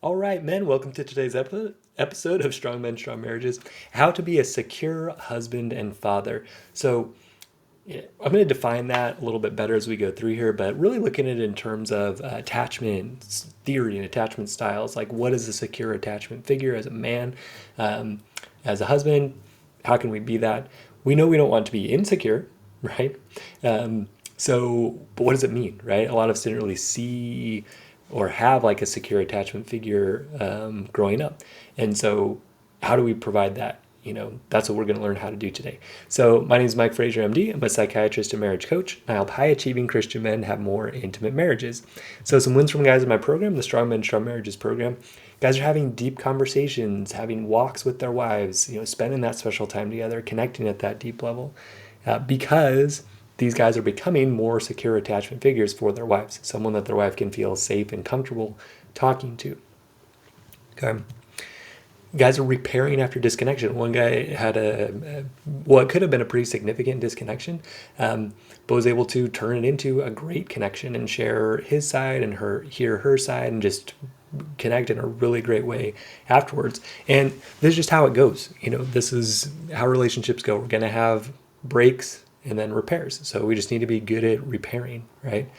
All right, men, welcome to today's episode of Strong Men, Strong Marriages, how to be a secure husband and father. So, I'm going to define that a little bit better as we go through here, but really looking at it in terms of attachment theory and attachment styles. Like, what is a secure attachment figure as a man, um, as a husband? How can we be that? We know we don't want to be insecure, right? But what does it mean, right? A lot of us didn't really see or have like a secure attachment figure growing up. And so, how do we provide that? That's what we're going to learn how to do today. So, my name is Mike Frazier, MD. I'm a psychiatrist and marriage coach. I help high achieving Christian men have more intimate marriages. So, some wins from guys in my program, the Strong Men, Strong Marriages program. Guys are having deep conversations, having walks with their wives, spending that special time together, connecting at that deep level, because these guys are becoming more secure attachment figures for their wives, someone that their wife can feel safe and comfortable talking to. Okay. Guys are repairing after disconnection. One guy had what could have been a pretty significant disconnection, but was able to turn it into a great connection and share his side and hear her side and just connect in a really great way afterwards. And this is just how it goes. This is how relationships go. We're going to have breaks and then repairs. So we just need to be good at repairing, right?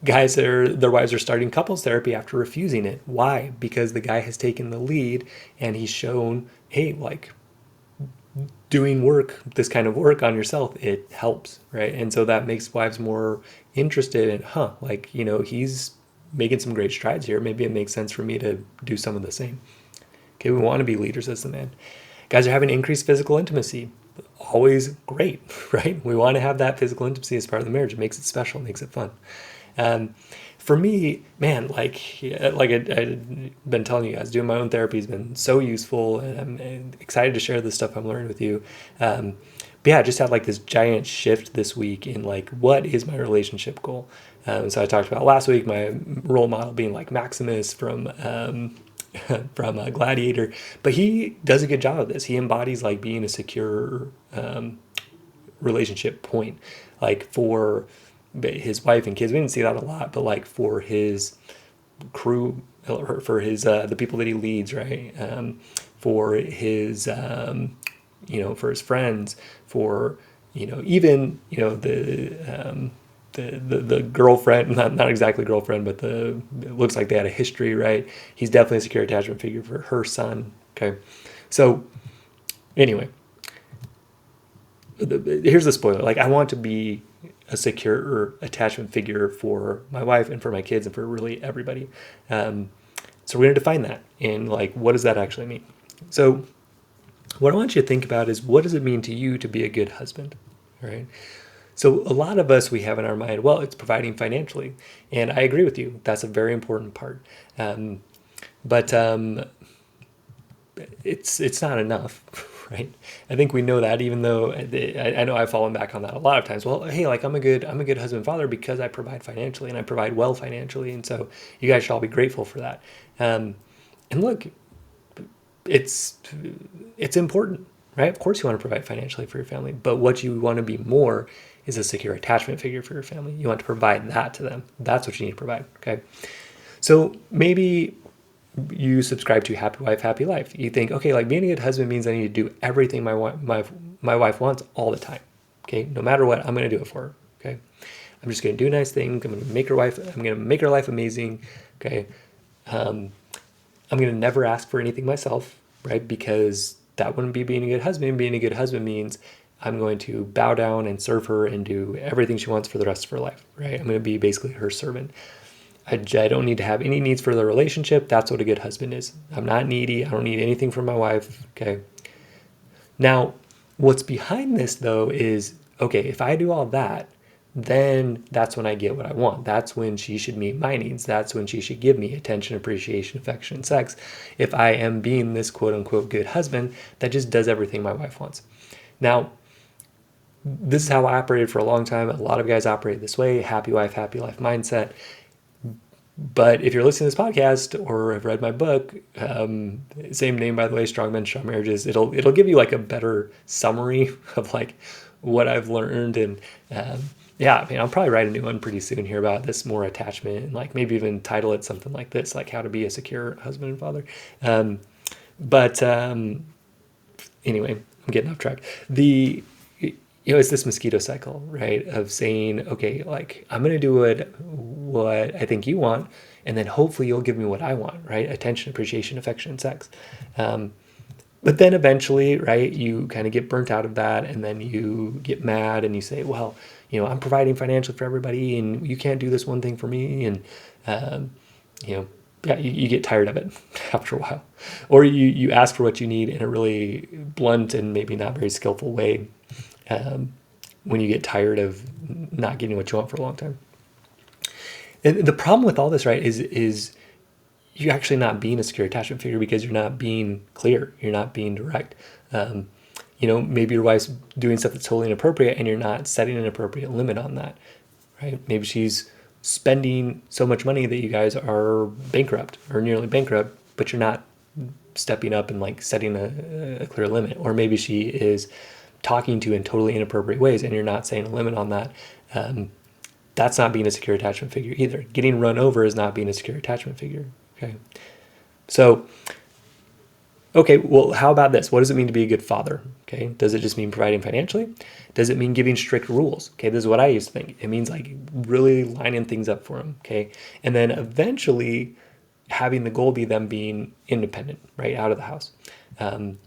Guys, their wives are starting couples therapy after refusing it. Why? Because the guy has taken the lead and he's shown, hey, like doing this kind of work on yourself, it helps, right? And so that makes wives more interested in, he's making some great strides here. Maybe it makes sense for me to do some of the same. Okay, we want to be leaders as the man. Guys are having increased physical intimacy. Always great, right? We want to have that physical intimacy as part of the marriage. It makes it special, it makes it fun. For me, man, like I've been telling you guys, doing my own therapy has been so useful, and I'm excited to share this stuff I'm learning with you. But yeah, I just had like this giant shift this week in like, what is my relationship goal? So I talked about last week, my role model being like Maximus from Gladiator, but he does a good job of this. He embodies like being a secure relationship point, like for his wife and kids. We didn't see that a lot, but like for his crew, or for his the people that he leads, right? For his for his friends, for even the girlfriend, not exactly girlfriend, but it looks like they had a history, right? He's definitely a secure attachment figure for her son. Okay, so anyway, here's the spoiler. Like, I want to be a secure attachment figure for my wife and for my kids and for really everybody. So we're going to define that, and like, what does that actually mean? So what I want you to think about is, what does it mean to you to be a good husband? All right. So a lot of us, we have in our mind, well, it's providing financially. And I agree with you. That's a very important part. But it's not enough, right? I think we know that, even though I know I've fallen back on that a lot of times. Well, hey, like I'm a good husband and father because I provide financially and I provide well financially. And so you guys should all be grateful for that. And look, it's important, right? Of course you want to provide financially for your family, but what you want to be more is a secure attachment figure for your family. You want to provide that to them. That's what you need to provide, okay? So maybe you subscribe to Happy Wife, Happy Life. You think, okay, like being a good husband means I need to do everything my wife wants all the time, okay? No matter what, I'm going to do it for her, okay? I'm just going to do nice things. I'm going to make her life amazing, okay? I'm going to never ask for anything myself, right? Because that wouldn't be being a good husband. Being a good husband means I'm going to bow down and serve her and do everything she wants for the rest of her life, right? I'm going to be basically her servant. I don't need to have any needs for the relationship. That's what a good husband is. I'm not needy. I don't need anything from my wife, okay? Now, what's behind this, though, is, okay, if I do all that, then that's when I get what I want. That's when she should meet my needs. That's when she should give me attention, appreciation, affection, and sex. If I am being this quote unquote good husband that just does everything my wife wants. Now, this is how I operated for a long time. A lot of guys operate this way, happy wife, happy life mindset. But if you're listening to this podcast or have read my book, same name, by the way, Strong Men, Strong Marriages, it'll give you like a better summary of like what I've learned and Yeah, I mean, I'll probably write a new one pretty soon here about this more attachment and like maybe even title it something like this, like how to be a secure husband and father. Um, but anyway, I'm getting off track. It's this mosquito cycle, right? Of saying, okay, like I'm gonna do what I think you want, and then hopefully you'll give me what I want, right? Attention, appreciation, affection, sex. Um, but then eventually, right, you kind of get burnt out of that, and then you get mad and you say, well, I'm providing financially for everybody, and you can't do this one thing for me, and um, you know, yeah, you get tired of it after a while, or you ask for what you need in a really blunt and maybe not very skillful way, um, when you get tired of not getting what you want for a long time. And the problem with all this, right, is you're actually not being a secure attachment figure because you're not being clear. You're not being direct. Um, maybe your wife's doing stuff that's totally inappropriate and you're not setting an appropriate limit on that, right? Maybe she's spending so much money that you guys are bankrupt or nearly bankrupt, but you're not stepping up and like setting a clear limit. Or maybe she is talking to you in totally inappropriate ways and you're not saying a limit on that. That's not being a secure attachment figure either. Getting run over is not being a secure attachment figure. Okay. So, okay, well, how about this? What does it mean to be a good father? Okay. Does it just mean providing financially? Does it mean giving strict rules? Okay. This is what I used to think. It means like really lining things up for them. Okay. And then eventually having the goal be them being independent, right? Out of the house. Um,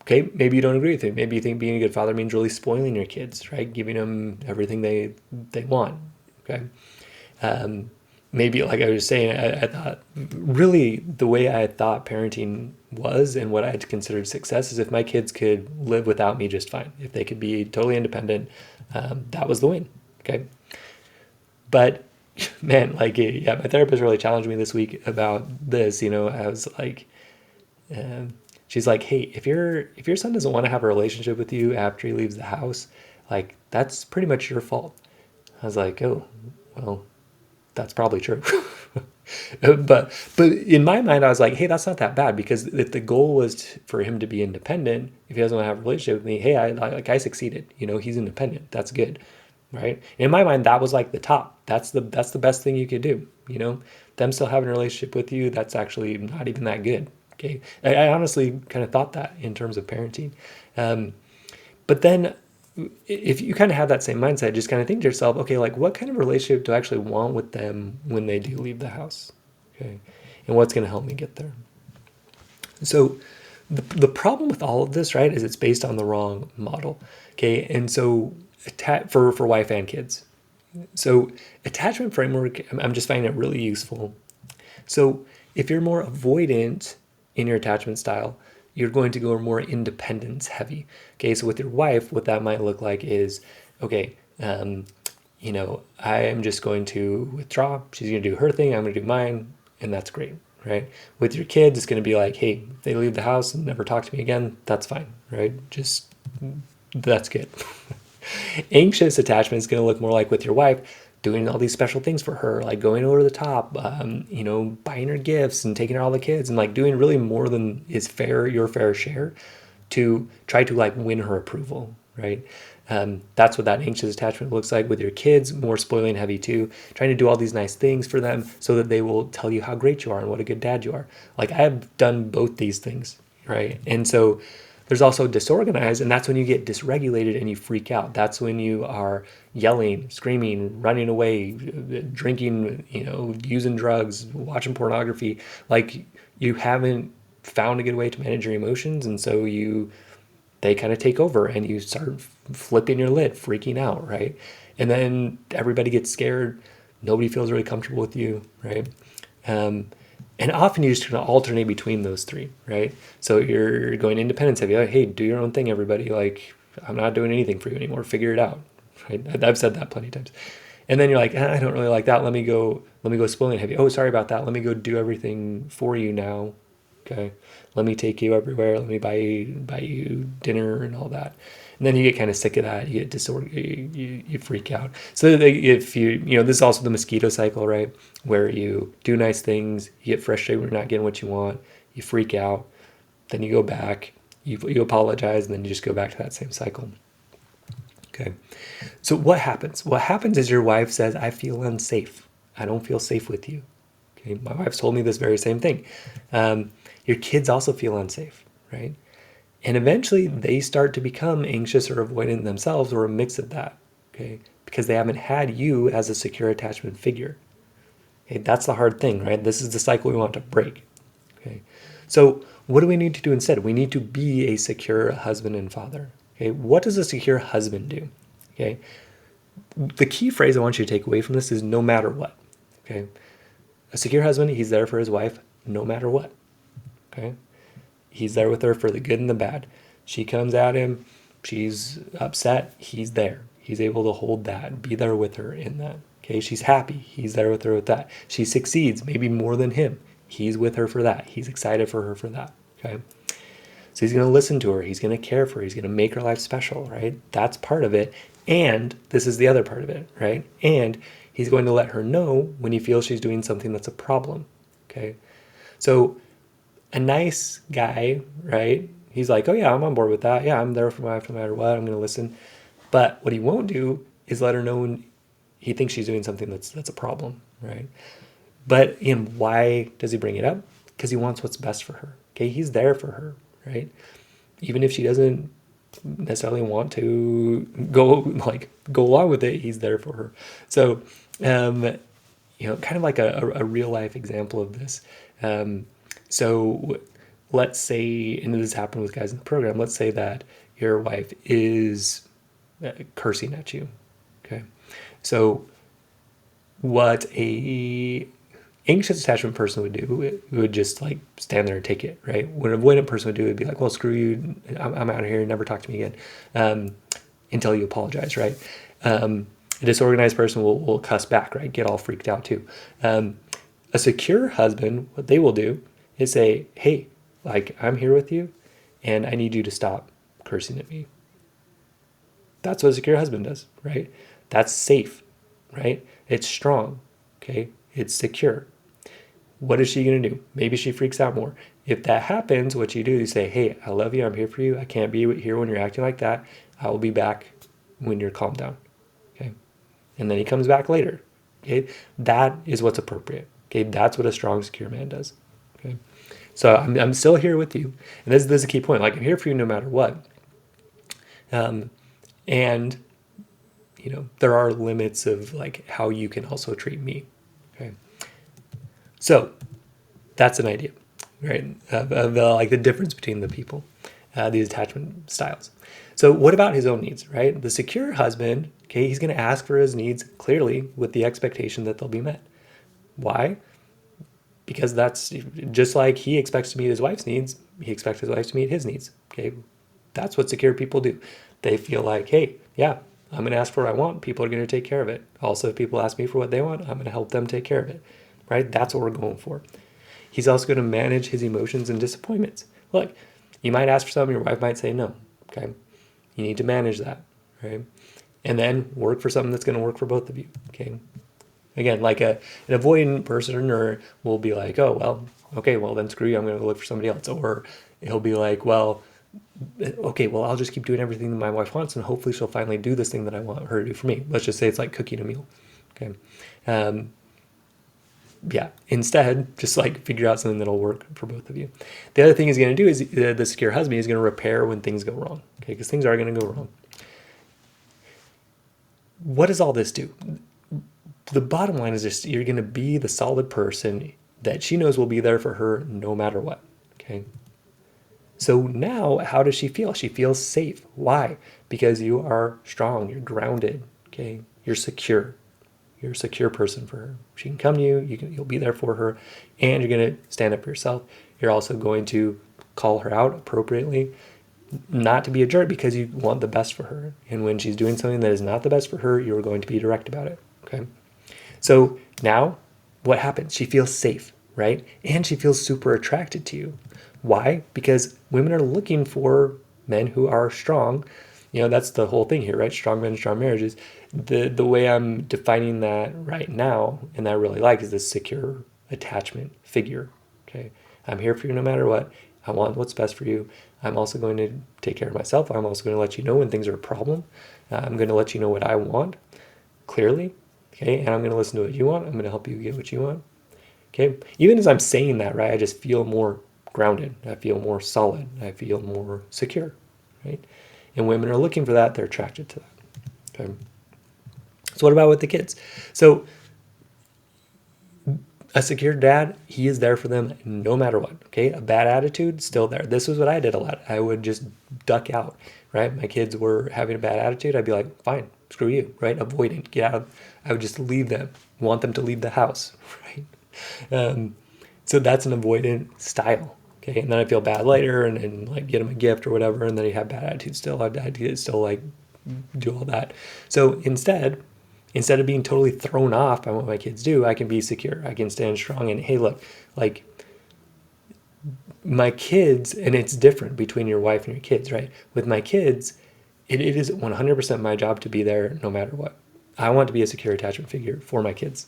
okay. Maybe you don't agree with it. Maybe you think being a good father means really spoiling your kids, right? Giving them everything they want. Okay. Maybe like I was saying, I thought really the way I thought parenting was and what I had considered success is if my kids could live without me just fine, if they could be totally independent, that was the win. Okay. But man, like, yeah, my therapist really challenged me this week about this. I was like, um, she's like, hey, if your son doesn't want to have a relationship with you after he leaves the house, like that's pretty much your fault. I was like, oh, well, that's probably true. but in my mind, I was like, hey, that's not that bad because if the goal was for him to be independent, if he doesn't want to have a relationship with me, hey, I succeeded. He's independent. That's good, right? In my mind, that was like the top. That's the best thing you could do. Them still having a relationship with you, that's actually not even that good. Okay, I honestly kind of thought that in terms of parenting, but then if you kind of have that same mindset, just kind of think to yourself, okay, like what kind of relationship do I actually want with them when they do leave the house? Okay. And what's going to help me get there? So the problem with all of this, right, is it's based on the wrong model. Okay. And so for wife and kids. So attachment framework, I'm just finding it really useful. So if you're more avoidant in your attachment style, you're going to go more independence heavy. Okay, so with your wife, what that might look like is, okay, I am just going to withdraw. She's going to do her thing. I'm going to do mine, and that's great, right? With your kids, it's going to be like, hey, if they leave the house and never talk to me again, that's fine, right? Just that's good. Anxious attachment is going to look more like with your wife, doing all these special things for her, like going over the top, buying her gifts and taking her all the kids and like doing really more than is your fair share to try to like win her approval, right? That's what that anxious attachment looks like with your kids, more spoiling heavy too, trying to do all these nice things for them so that they will tell you how great you are and what a good dad you are. Like I have done both these things, right? And so there's also disorganized, and that's when you get dysregulated and you freak out. That's when you are yelling, screaming, running away, drinking, using drugs, watching pornography. Like you haven't found a good way to manage your emotions, and so they kind of take over, and you start flipping your lid, freaking out, right? And then everybody gets scared. Nobody feels really comfortable with you, right? And often you just kind of alternate between those three, right? So you're going independence heavy. Like, hey, do your own thing, everybody. Like, I'm not doing anything for you anymore. Figure it out, right? I've said that plenty of times. And then you're like, I don't really like that. Let me go spoiling heavy. Oh, sorry about that. Let me go do everything for you now. Okay. Let me take you everywhere. Let me buy you dinner and all that. And then you get kind of sick of that. You get disorder. You freak out. So if this is also the mosquito cycle, right? Where you do nice things, you get frustrated when you're not getting what you want, you freak out, then you go back, you apologize, and then you just go back to that same cycle. Okay. So what happens? What happens is your wife says, I feel unsafe. I don't feel safe with you. Okay. My wife's told me this very same thing. Your kids also feel unsafe, right? And eventually they start to become anxious or avoidant themselves, or a mix of that, okay? Because they haven't had you as a secure attachment figure. Okay, that's the hard thing, right? This is the cycle we want to break. Okay. So what do we need to do instead? We need to be a secure husband and father. Okay. What does a secure husband do? Okay. The key phrase I want you to take away from this is no matter what. Okay. A secure husband, he's there for his wife no matter what. Okay. He's there with her for the good and the bad. She comes at him, she's upset, he's there. He's able to hold that, be there with her in that. Okay, she's happy, he's there with her with that. She succeeds, maybe more than him. He's with her for that. He's excited for her for that. Okay. So he's going to listen to her. He's going to care for her. He's going to make her life special, right? That's part of it. And this is the other part of it, right? And he's going to let her know when he feels she's doing something that's a problem. Okay. So a nice guy, right? He's like, oh yeah, I'm on board with that. Yeah, I'm there for my wife no matter what. I'm going to listen. But what he won't do is let her know when he thinks she's doing something that's a problem, right? But why does he bring it up? Because he wants what's best for her. Okay, he's there for her, right? Even if she doesn't necessarily want to go along with it, he's there for her. So, kind of like a real life example of this. So let's say, and this happened with guys in the program, let's say that your wife is cursing at you. Okay. So what a anxious attachment person would do would just like stand there and take it, right? What an avoidant person would do would be like, well, screw you, I'm out of here, never talk to me again, until you apologize, right? A disorganized person will cuss back, right? Get all freaked out too. A secure husband, what they will do is say, hey, like, I'm here with you and I need you to stop cursing at me. That's what a secure husband does, right? That's safe, right? It's strong, okay? It's secure. What is she going to do? Maybe she freaks out more. If that happens, what you do is say, hey, I love you. I'm here for you. I can't be here when you're acting like that. I will be back when you're calmed down, okay? And then he comes back later, okay? That is what's appropriate, okay? That's what a strong, secure man does, okay? So I'm still here with you. And this is a key point. Like, I'm here for you no matter what. And there are limits of like how you can also treat me. Okay. So that's an idea, right? Of like the difference between the people, these attachment styles. So what about his own needs, right? The secure husband, okay, he's going to ask for his needs clearly with the expectation that they'll be met. Why? Because that's just like he expects to meet his wife's needs, he expects his wife to meet his needs. Okay. That's what secure people do. They feel like, hey, yeah, I'm going to ask for what I want. People are going to take care of it. Also, if people ask me for what they want, I'm going to help them take care of it, right? That's what we're going for. He's also going to manage his emotions and disappointments. Look, you might ask for something, your wife might say no, okay? You need to manage that, right? And then work for something that's going to work for both of you, okay? Again, like an avoidant person will be like, oh, well, okay, well, then screw you, I'm going to go look for somebody else. Or he'll be like, well, okay, well, I'll just keep doing everything that my wife wants, and hopefully she'll finally do this thing that I want her to do for me. Let's just say it's like cooking a meal. Okay. Yeah. Instead, just like figure out something that'll work for both of you. The other thing he's going to do is the secure husband is going to repair when things go wrong. Okay. Because things are going to go wrong. What does all this do? The bottom line is just you're going to be the solid person that she knows will be there for her no matter what. Okay. So now, how does she feel? She feels safe. Why? Because you are strong, you're grounded, okay? You're secure. You're a secure person for her. She can come to you, you'll be there for her, and you're going to stand up for yourself. You're also going to call her out appropriately, not to be a jerk because you want the best for her. And when she's doing something that is not the best for her, you're going to be direct about it, okay? So now, what happens? She feels safe, right? And she feels super attracted to you. Why? Because women are looking for men who are strong. That's the whole thing here, right? Strong men, strong marriages. The way I'm defining that right now, and that I really like, is this secure attachment figure. Okay. I'm here for you no matter what. I want what's best for you. I'm also going to take care of myself. I'm also going to let you know when things are a problem. I'm going to let you know what I want clearly. Okay. And I'm going to listen to what you want. I'm going to help you get what you want. Okay. Even as I'm saying that, right, I just feel more grounded. I feel more solid. I feel more secure. Right. And women are looking for that. They're attracted to that. Okay. So what about with the kids? So a secure dad, he is there for them no matter what. Okay. A bad attitude, still there. This was what I did a lot. I would just duck out, right? My kids were having a bad attitude. I'd be like, fine, screw you, right? Avoidant, get out of, I would just leave them, want them to leave the house, right? So that's an avoidant style. Okay. And then I feel bad later and like get them a gift or whatever. And then you have bad attitude still. I'd still like do all that. So instead of being totally thrown off by what my kids do, I can be secure. I can stand strong. And hey, look, like my kids, and it's different between your wife and your kids, right? With my kids, it is 100% my job to be there no matter what. I want to be a secure attachment figure for my kids,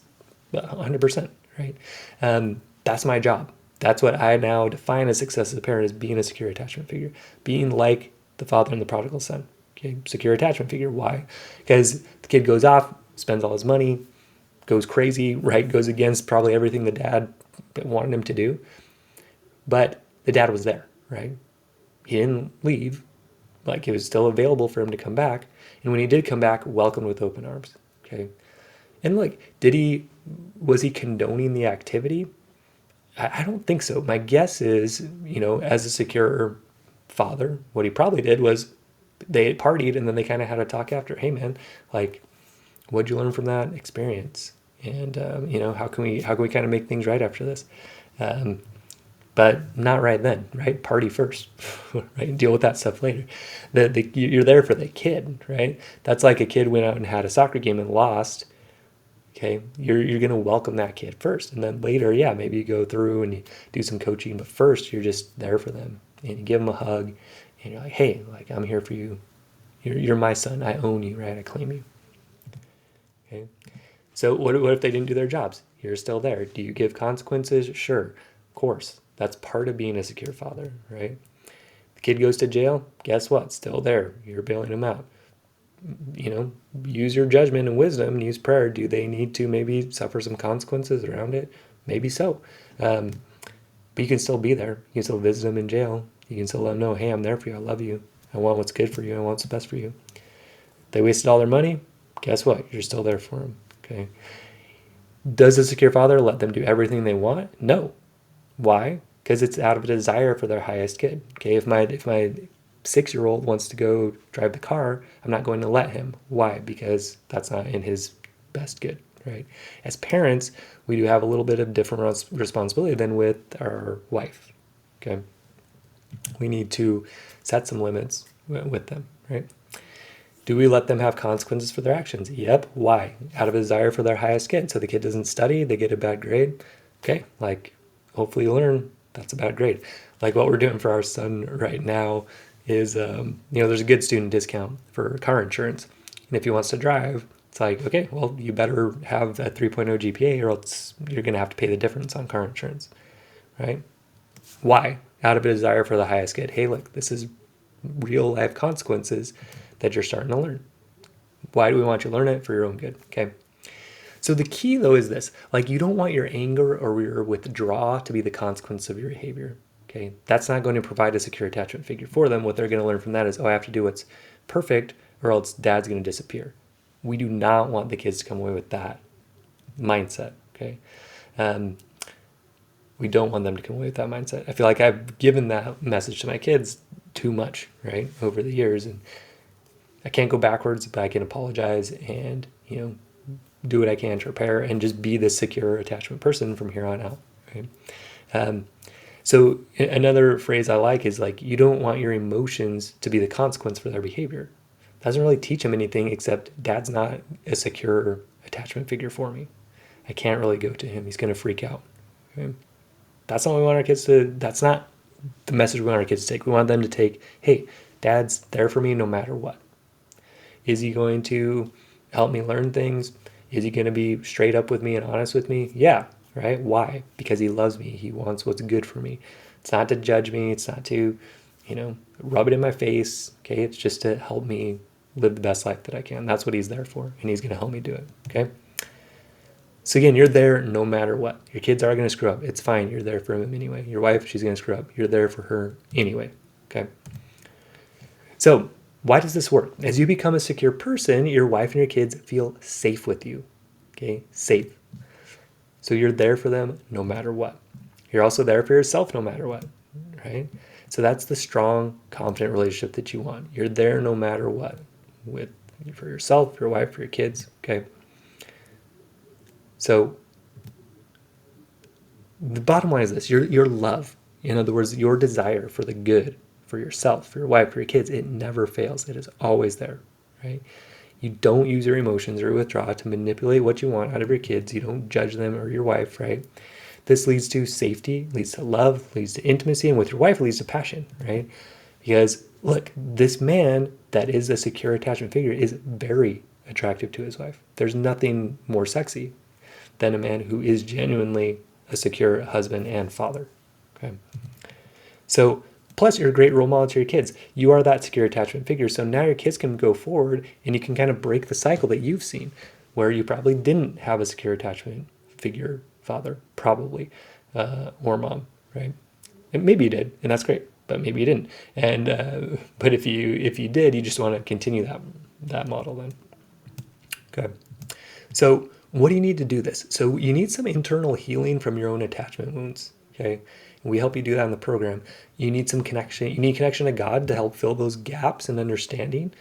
100%, right? That's my job. That's what I now define as success as a parent, is being a secure attachment figure, being like the father in the prodigal son. Okay, secure attachment figure. Why? Because the kid goes off, spends all his money, goes crazy, right? Goes against probably everything the dad wanted him to do. But the dad was there, right? He didn't leave. Like, it was still available for him to come back. And when he did come back, welcomed with open arms. Okay. And like, was he condoning the activity? I don't think so. My guess is, as a secure father, what he probably did was they partied and then they kind of had a talk after. Hey man, like, what'd you learn from that experience? And how can we kind of make things right after this? But not right then, right? Party first, right? Deal with that stuff later. You're there for the kid, right? That's like a kid went out and had a soccer game and lost. Okay, you're gonna welcome that kid first, and then later, yeah, maybe you go through and you do some coaching, but first you're just there for them, and you give them a hug, and you're like, hey, like, I'm here for you. You're my son. I own you, right? I claim you. Okay. So what if they didn't do their jobs? You're still there. Do you give consequences? Sure, of course. That's part of being a secure father, right? The kid goes to jail. Guess what? Still there. You're bailing him out. Use your judgment and wisdom and use prayer. Do they need to maybe suffer some consequences around it? Maybe so. But you can still be there. You can still visit them in jail. You can still let them know, hey, I'm there for you. I love you. I want what's good for you. I want what's best for you. They wasted all their money. Guess what? You're still there for them. Okay. Does a secure father let them do everything they want? No. Why? Because it's out of a desire for their highest good. Okay. If my 6-year-old wants to go drive the car, I'm not going to let him. Why? Because that's not in his best good, right? As parents, we do have a little bit of different responsibility than with our wife, okay? We need to set some limits with them, right? Do we let them have consequences for their actions? Yep. Why? Out of a desire for their highest good. So the kid doesn't study, they get a bad grade. Okay, like, hopefully you learn that's a bad grade. Like what we're doing for our son right now is, there's a good student discount for car insurance. And if he wants to drive, it's like, okay, well, you better have a 3.0 GPA or else you're going to have to pay the difference on car insurance, right? Why? Out of a desire for the highest good. Hey, look, this is real life consequences that you're starting to learn. Why do we want you to learn it? For your own good, okay? So the key, though, is this. Like, you don't want your anger or your withdrawal to be the consequence of your behavior. Okay, that's not going to provide a secure attachment figure for them. What they're going to learn from that is, oh, I have to do what's perfect or else dad's going to disappear. We do not want the kids to come away with that mindset, okay? We don't want them to come away with that mindset. I feel like I've given that message to my kids too much, right, over the years. And I can't go backwards, but I can apologize and, do what I can to repair and just be the secure attachment person from here on out, right? So another phrase I like is like, you don't want your emotions to be the consequence for their behavior. Doesn't really teach them anything except dad's not a secure attachment figure for me. I can't really go to him. He's going to freak out. Okay? That's not what we want our kids to, that's not the message we want our kids to take. We want them to take, hey, dad's there for me no matter what. Is he going to help me learn things? Is he going to be straight up with me and honest with me? Yeah. right? Why? Because he loves me. He wants what's good for me. It's not to judge me. It's not to, rub it in my face. Okay. It's just to help me live the best life that I can. That's what he's there for. And he's going to help me do it. Okay. So again, you're there no matter what. Your kids are going to screw up. It's fine. You're there for them anyway. Your wife, she's going to screw up. You're there for her anyway. Okay. So why does this work? As you become a secure person, your wife and your kids feel safe with you. Okay. Safe. So you're there for them no matter what. You're also there for yourself no matter what, right? So that's the strong, confident relationship that you want. You're there no matter what, for yourself, your wife, for your kids, okay? So the bottom line is this: your love, in other words, your desire for the good for yourself, for your wife, for your kids, it never fails. It is always there, right? You don't use your emotions or withdraw to manipulate what you want out of your kids. You don't judge them or your wife, right? This leads to safety, leads to love, leads to intimacy, and with your wife, it leads to passion, right? Because look, this man that is a secure attachment figure is very attractive to his wife. There's nothing more sexy than a man who is genuinely a secure husband and father, okay? So, plus you're a great role model to your kids. You are that secure attachment figure. So now your kids can go forward and you can kind of break the cycle that you've seen where you probably didn't have a secure attachment figure father, probably, or mom, right? And maybe you did, and that's great, but maybe you didn't. And but if you did, you just want to continue that model then. Okay. So what do you need to do this? So you need some internal healing from your own attachment wounds. Okay. And we help you do that in the program. You need some connection. You need connection to God to help fill those gaps in understanding.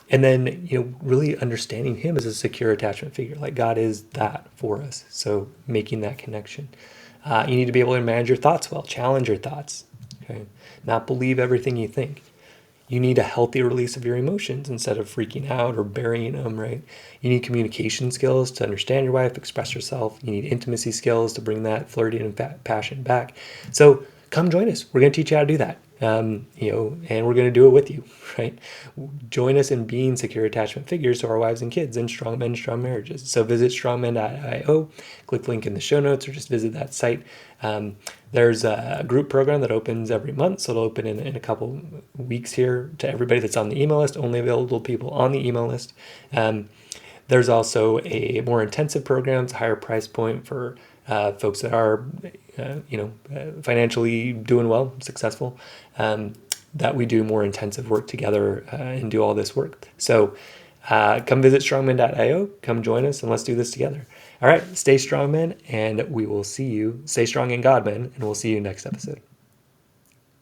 And then, really understanding him as a secure attachment figure, like God is that for us. So making that connection. You need to be able to manage your thoughts well, challenge your thoughts, okay? Not believe everything you think. You need a healthy release of your emotions instead of freaking out or burying them, right? You need communication skills to understand your wife, express yourself. You need intimacy skills to bring that flirting and passion back. So come join us. We're going to teach you how to do that. And we're going to do it with you, right? Join us in being secure attachment figures to our wives and kids in Strong Men, Strong Marriages. So visit strongmen.io, click link in the show notes, or just visit that site. There's a group program that opens every month, so it'll open in a couple weeks here to everybody that's on the email list, only available to people on the email list. There's also a more intensive program, higher price point for folks that are, financially doing well, successful, that we do more intensive work together and do all this work. So come visit strongmen.io, come join us, and let's do this together. All right, stay strong, men, and we will see you. Stay strong in God, men, and we'll see you next episode.